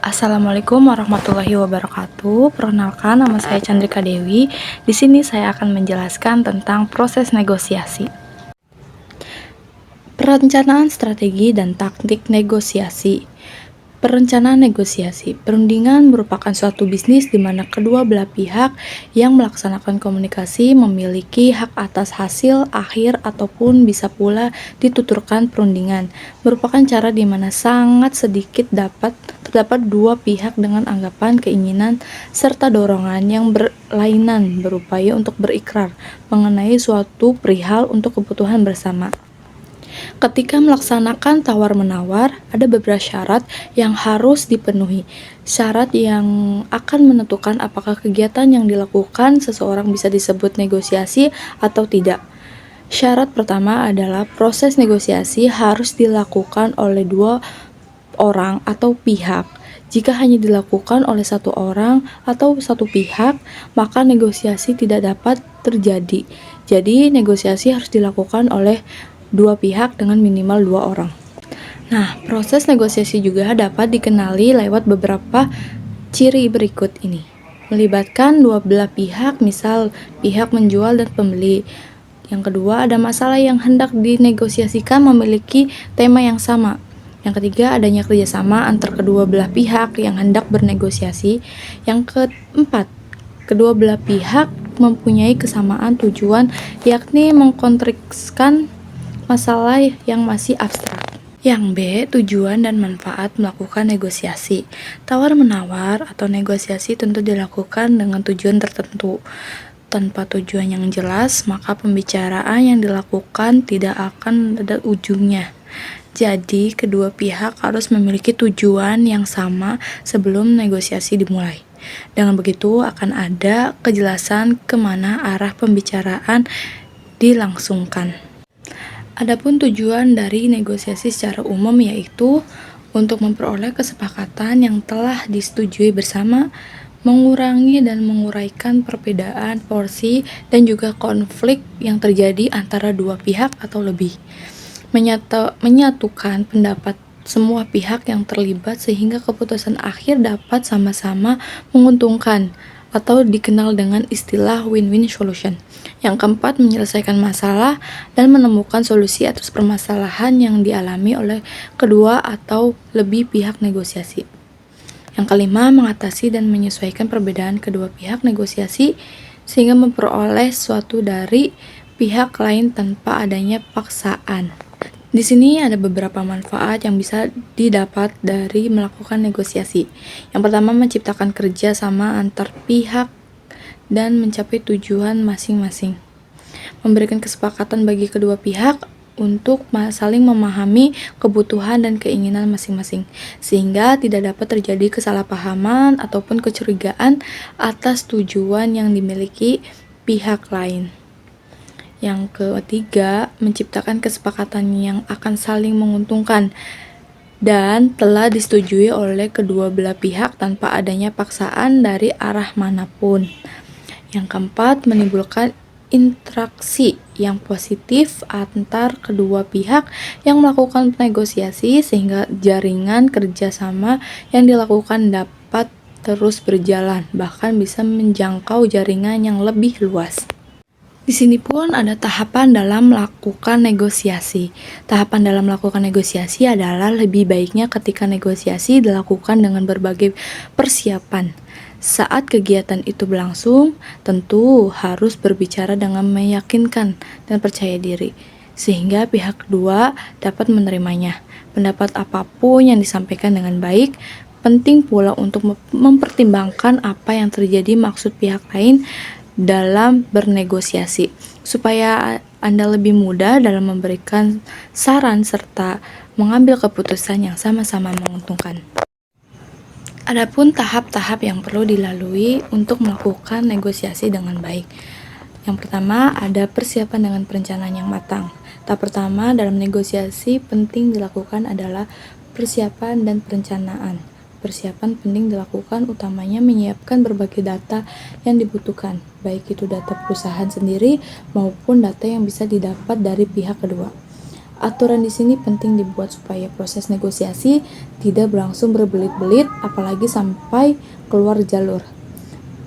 Assalamualaikum warahmatullahi wabarakatuh. Perkenalkan, nama saya Chandrika Dewi. Di sini saya akan menjelaskan tentang proses negosiasi. Perencanaan strategi dan taktik negosiasi. Perencanaan negosiasi. Perundingan merupakan suatu bisnis di mana kedua belah pihak yang melaksanakan komunikasi memiliki hak atas hasil akhir ataupun bisa pula dituturkan perundingan. Merupakan cara di mana sangat sedikit terdapat dua pihak dengan anggapan, keinginan, serta dorongan yang berlainan berupaya untuk berikrar mengenai suatu perihal untuk kebutuhan bersama. Ketika melaksanakan tawar-menawar, ada beberapa syarat yang harus dipenuhi. Syarat yang akan menentukan apakah kegiatan yang dilakukan seseorang bisa disebut negosiasi atau tidak. Syarat pertama adalah proses negosiasi harus dilakukan oleh dua orang atau pihak. Jika hanya dilakukan oleh satu orang atau satu pihak, maka negosiasi tidak dapat terjadi. Jadi, negosiasi harus dilakukan oleh dua pihak dengan minimal dua orang. Nah, proses negosiasi juga dapat dikenali lewat beberapa ciri berikut ini. Melibatkan dua belah pihak, misal pihak menjual dan pembeli. Yang kedua, ada masalah yang hendak dinegosiasikan memiliki tema yang sama. Yang ketiga, adanya kerjasama antar kedua belah pihak yang hendak bernegosiasi. Yang keempat, kedua belah pihak mempunyai kesamaan tujuan, yakni mengkontekskan masalah yang masih abstrak. Yang B, tujuan dan manfaat melakukan negosiasi. Tawar-menawar atau negosiasi tentu dilakukan dengan tujuan tertentu. Tanpa tujuan yang jelas, maka pembicaraan yang dilakukan tidak akan ada ujungnya. Jadi, kedua pihak harus memiliki tujuan yang sama sebelum negosiasi dimulai. Dengan begitu, akan ada kejelasan kemana arah pembicaraan dilangsungkan. Adapun tujuan dari negosiasi secara umum yaitu untuk memperoleh kesepakatan yang telah disetujui bersama, mengurangi dan menguraikan perbedaan porsi dan juga konflik yang terjadi antara dua pihak atau lebih, menyatukan pendapat semua pihak yang terlibat sehingga keputusan akhir dapat sama-sama menguntungkan atau dikenal dengan istilah win-win solution. Yang keempat, menyelesaikan masalah dan menemukan solusi atas permasalahan yang dialami oleh kedua atau lebih pihak negosiasi. Yang kelima, mengatasi dan menyesuaikan perbedaan kedua pihak negosiasi sehingga memperoleh sesuatu dari pihak lain tanpa adanya paksaan. Di sini ada beberapa manfaat yang bisa didapat dari melakukan negosiasi. Yang pertama, menciptakan kerja sama antar pihak dan mencapai tujuan masing-masing. Memberikan kesepakatan bagi kedua pihak untuk saling memahami kebutuhan dan keinginan masing-masing, sehingga tidak dapat terjadi kesalahpahaman ataupun kecurigaan atas tujuan yang dimiliki pihak lain. Yang ketiga, menciptakan kesepakatan yang akan saling menguntungkan dan telah disetujui oleh kedua belah pihak tanpa adanya paksaan dari arah manapun. Yang keempat, menimbulkan interaksi yang positif antar kedua pihak yang melakukan negosiasi sehingga jaringan kerjasama yang dilakukan dapat terus berjalan, bahkan bisa menjangkau jaringan yang lebih luas. Di sini pun ada tahapan dalam melakukan negosiasi. Tahapan dalam melakukan negosiasi adalah lebih baiknya ketika negosiasi dilakukan dengan berbagai persiapan. Saat kegiatan itu berlangsung, tentu harus berbicara dengan meyakinkan dan percaya diri, sehingga pihak kedua dapat menerimanya. Pendapat apapun yang disampaikan dengan baik. Penting pula untuk mempertimbangkan apa yang terjadi maksud pihak lain dalam bernegosiasi, supaya Anda lebih mudah dalam memberikan saran serta mengambil keputusan yang sama-sama menguntungkan. Adapun tahap-tahap yang perlu dilalui untuk melakukan negosiasi dengan baik. Yang pertama, ada persiapan dengan perencanaan yang matang. Tahap pertama dalam negosiasi penting dilakukan adalah persiapan dan perencanaan. Persiapan penting dilakukan utamanya menyiapkan berbagai data yang dibutuhkan, baik itu data perusahaan sendiri maupun data yang bisa didapat dari pihak kedua. Aturan di sini penting dibuat supaya proses negosiasi tidak berlangsung berbelit-belit, apalagi sampai keluar jalur.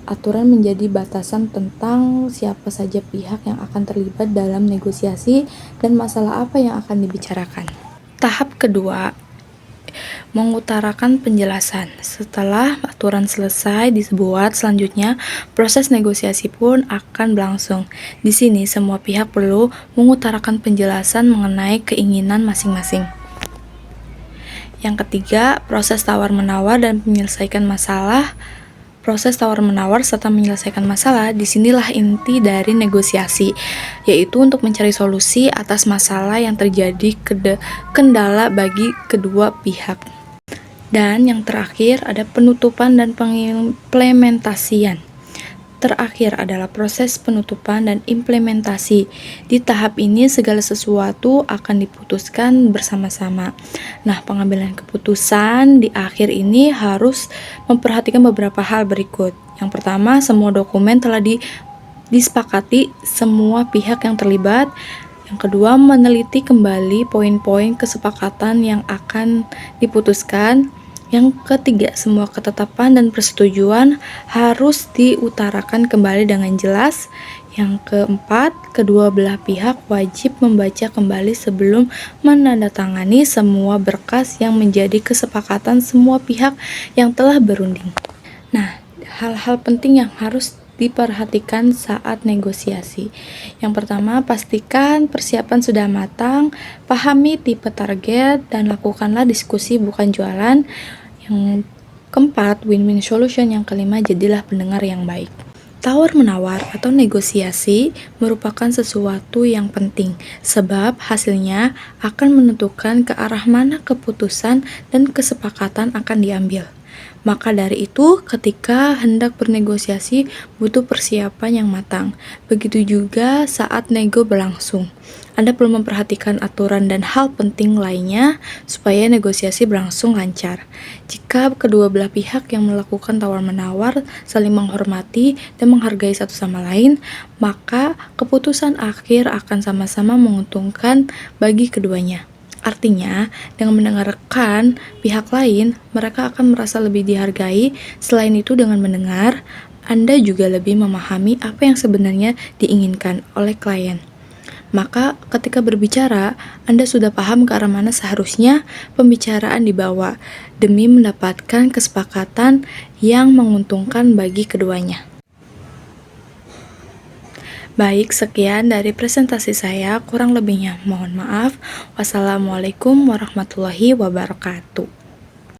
Aturan menjadi batasan tentang siapa saja pihak yang akan terlibat dalam negosiasi dan masalah apa yang akan dibicarakan. Tahap kedua, mengutarakan penjelasan. Setelah aturan selesai dibuat, selanjutnya proses negosiasi pun akan berlangsung. Di sini semua pihak perlu mengutarakan penjelasan mengenai keinginan masing-masing. Yang ketiga, proses tawar-menawar dan menyelesaikan masalah. Proses tawar-menawar serta menyelesaikan masalah, disinilah inti dari negosiasi, yaitu untuk mencari solusi atas masalah yang terjadi kendala bagi kedua pihak. Dan yang terakhir ada penutupan dan pengimplementasian. Terakhir adalah proses penutupan dan implementasi. Di tahap ini segala sesuatu akan diputuskan bersama-sama. Nah, pengambilan keputusan di akhir ini harus memperhatikan beberapa hal berikut. Yang pertama, semua dokumen telah disepakati semua pihak yang terlibat. Yang kedua, meneliti kembali poin-poin kesepakatan yang akan diputuskan. Yang ketiga, semua ketetapan dan persetujuan harus diutarakan kembali dengan jelas. Yang keempat, kedua belah pihak wajib membaca kembali sebelum menandatangani semua berkas yang menjadi kesepakatan semua pihak yang telah berunding. Nah, hal-hal penting yang harus diperhatikan saat negosiasi. Yang pertama, pastikan persiapan sudah matang, pahami tipe target, dan lakukanlah diskusi bukan jualan. Yang keempat, win-win solution. Yang kelima, jadilah pendengar yang baik. Tawar-menawar atau negosiasi merupakan sesuatu yang penting, sebab hasilnya akan menentukan ke arah mana keputusan dan kesepakatan akan diambil. Maka dari itu, ketika hendak bernegosiasi, butuh persiapan yang matang. Begitu juga saat nego berlangsung. Anda perlu memperhatikan aturan dan hal penting lainnya supaya negosiasi berlangsung lancar. Jika kedua belah pihak yang melakukan tawar-menawar saling menghormati dan menghargai satu sama lain, maka keputusan akhir akan sama-sama menguntungkan bagi keduanya. Artinya, dengan mendengarkan pihak lain, mereka akan merasa lebih dihargai. Selain itu, dengan mendengar, Anda juga lebih memahami apa yang sebenarnya diinginkan oleh klien. Maka, ketika berbicara, Anda sudah paham ke arah mana seharusnya pembicaraan dibawa demi mendapatkan kesepakatan yang menguntungkan bagi keduanya. Baik, sekian dari presentasi saya. Kurang lebihnya mohon maaf. Wassalamualaikum warahmatullahi wabarakatuh.